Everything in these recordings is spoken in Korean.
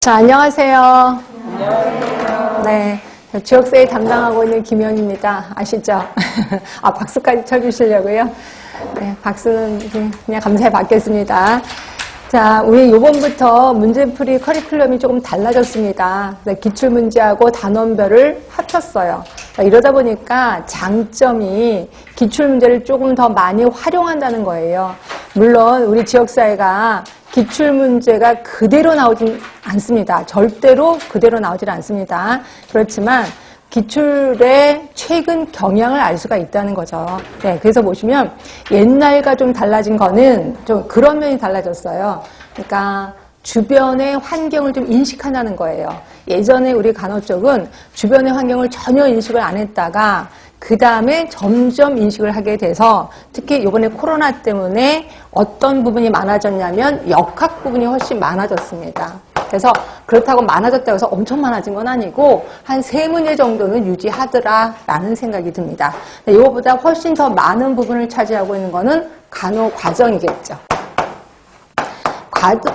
자, 안녕하세요. 안녕하세요. 네. 지역사회 담당하고 있는 김현입니다. 아시죠? 아, 박수까지 쳐주시려고요? 네, 박수는 그냥 감사히 받겠습니다. 자, 우리 요번부터 문제풀이 커리큘럼이 조금 달라졌습니다. 기출문제하고 단원별을 합쳤어요. 이러다 보니까 장점이 기출문제를 조금 더 많이 활용한다는 거예요. 물론 우리 지역사회가 기출문제가 그대로 나오진 않습니다. 절대로 그대로 나오질 않습니다. 그렇지만 기출의 최근 경향을 알 수가 있다는 거죠. 네, 그래서 보시면 옛날과 좀 달라진 거는 좀 그런 면이 달라졌어요. 그러니까 주변의 환경을 좀 인식한다는 거예요. 예전에 우리 간호 쪽은 주변의 환경을 전혀 인식을 안 했다가 그 다음에 점점 인식을 하게 돼서 특히 이번에 코로나 때문에 어떤 부분이 많아졌냐면 역학 부분이 훨씬 많아졌습니다. 그래서 그렇다고 많아졌다고 해서 엄청 많아진 건 아니고 한 3문제 정도는 유지하더라라는 생각이 듭니다. 이거보다 훨씬 더 많은 부분을 차지하고 있는 거는 간호 과정이겠죠.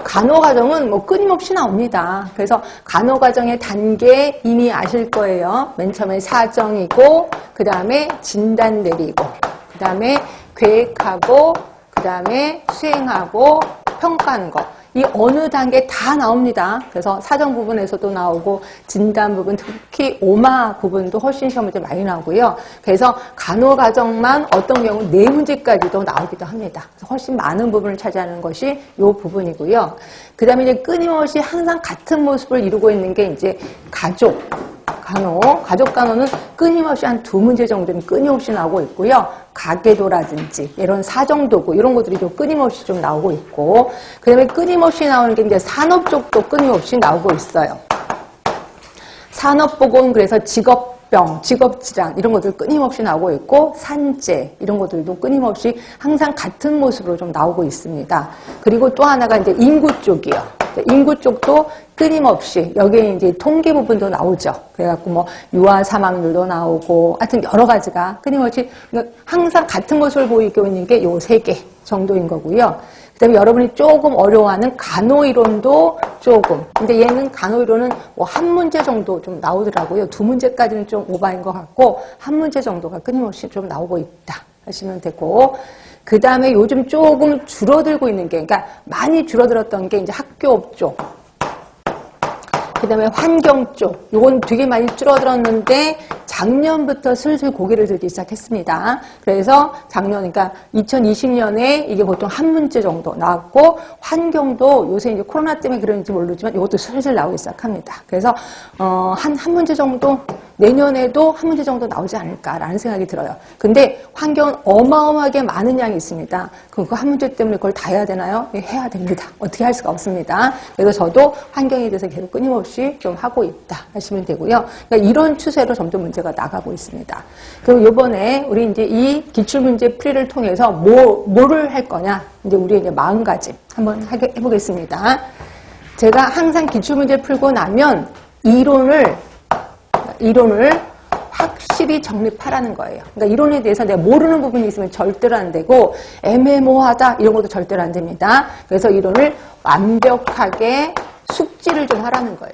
간호 과정은 뭐 끊임없이 나옵니다. 그래서 간호 과정의 단계 이미 아실 거예요. 맨 처음에 사정이고, 그 다음에 진단 내리고, 그 다음에 계획하고, 그 다음에 수행하고, 평가하는 거. 이 어느 단계 다 나옵니다. 그래서 사정 부분에서도 나오고 진단 부분, 특히 오마 부분도 훨씬 시험 문제 많이 나오고요. 그래서 간호 과정만 어떤 경우 4문제까지도 나오기도 합니다. 그래서 훨씬 많은 부분을 차지하는 것이 이 부분이고요. 그 다음에 이제 끊임없이 항상 같은 모습을 이루고 있는 게 이제 가족 간호는 끊임없이 한 2문제 정도는 끊임없이 나오고 있고요. 가계도라든지 이런 사정도구 이런 것들이 좀 끊임없이 좀 나오고 있고, 그 다음에 끊임없이 나오는 게 이제 산업 쪽도 끊임없이 나오고 있어요. 산업보건 그래서 직업병, 직업질환 이런 것들 끊임없이 나오고 있고, 산재 이런 것들도 끊임없이 항상 같은 모습으로 좀 나오고 있습니다. 그리고 또 하나가 이제 인구 쪽이요. 인구 쪽도 끊임없이 여기에 이제 통계 부분도 나오죠. 그래갖고 뭐 유아 사망률도 나오고 하여튼 여러 가지가 끊임없이 항상 같은 모습을 보이고 있는 게 요 3개 정도인 거고요. 그다음에 여러분이 조금 어려워하는 간호이론도 조금. 근데 얘는 간호이론은 뭐 한 문제 정도 좀 나오더라고요. 2문제까지는 좀 오버인 것 같고 한 문제 정도가 끊임없이 좀 나오고 있다 하시면 되고. 그 다음에 요즘 조금 줄어들고 있는 게, 그러니까 많이 줄어들었던 게 이제 학교업 쪽. 그 다음에 환경 쪽. 요건 되게 많이 줄어들었는데 작년부터 슬슬 고개를 들기 시작했습니다. 그래서 작년, 그러니까 2020년에 이게 보통 한 문제 정도 나왔고, 환경도 요새 이제 코로나 때문에 그런지 모르지만 이것도 슬슬 나오기 시작합니다. 그래서 한 문제 정도, 내년에도 한 문제 정도 나오지 않을까라는 생각이 들어요. 근데 환경은 어마어마하게 많은 양이 있습니다. 그럼 그 한 문제 때문에 그걸 다 해야 되나요? 해야 됩니다. 어떻게 할 수가 없습니다. 그래서 저도 환경에 대해서 계속 끊임없이 좀 하고 있다 하시면 되고요. 그러니까 이런 추세로 점점 문제가 나가고 있습니다. 그리고 이번에 우리 이제 이 기출문제 풀이를 통해서 뭐를 할 거냐? 이제 우리 이제 마음가짐 한번 해보겠습니다. 제가 항상 기출문제 풀고 나면 이론을 확실히 정립하라는 거예요. 그러니까 이론에 대해서 내가 모르는 부분이 있으면 절대로 안 되고, 애매모호하다 이런 것도 절대로 안 됩니다. 그래서 이론을 완벽하게 숙지를 좀 하라는 거예요.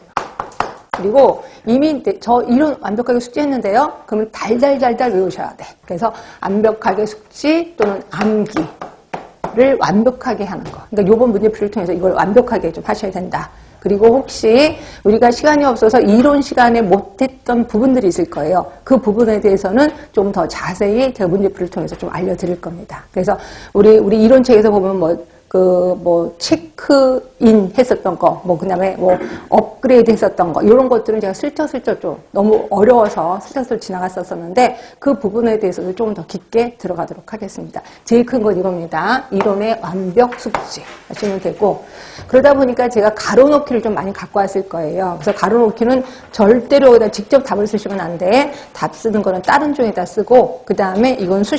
그리고 이미 저 이론 완벽하게 숙지했는데요. 그러면 달달달달 외우셔야 돼. 그래서 완벽하게 숙지 또는 암기를 완벽하게 하는 거. 그러니까 이번 문제풀이를 통해서 이걸 완벽하게 좀 하셔야 된다. 그리고 혹시 우리가 시간이 없어서 이론 시간에 못했던 부분들이 있을 거예요. 그 부분에 대해서는 좀 더 자세히 제가 문제풀이를 통해서 좀 알려드릴 겁니다. 그래서 우리 이론책에서 보면 체크인 했었던 거, 그 다음에 업그레이드 했었던 거, 이런 것들은 제가 슬쩍슬쩍 좀 너무 어려워서 슬쩍슬쩍 지나갔었는데 그 부분에 대해서도 조금 더 깊게 들어가도록 하겠습니다. 제일 큰 건 이겁니다. 이론의 완벽 숙지 하시면 되고, 그러다 보니까 제가 가로놓기를 좀 많이 갖고 왔을 거예요. 그래서 가로놓기는 절대로 여기다 직접 답을 쓰시면 안 돼. 답 쓰는 거는 다른 종에다 쓰고, 그 다음에 이건 수시로